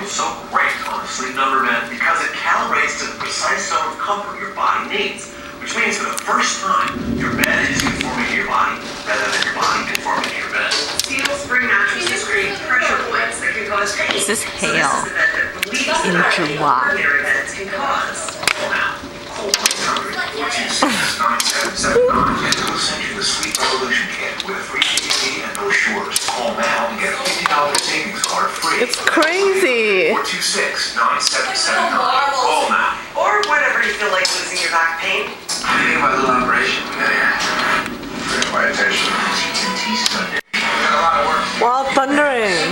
feels so great on the Sleep Number bed because it calibrates to the precise zone of comfort your body needs, which means for the first time, your bed is conforming to your body rather than your body conforming to your bed. Steel spring mattresses create pressure points that can cause pain. This is hail in July. ordinary beds can cause. Now, call 1-800-426-9779 and we'll send you the Sleep Revolution Kit with a free DVD and brochures. Call now and get a $50 savings card free. It's crazy. 426-9779. Call now. Or whenever you feel like losing your back pain. What do you think about a little operation we got here? Bring my attention. We got a lot of work. While thundering.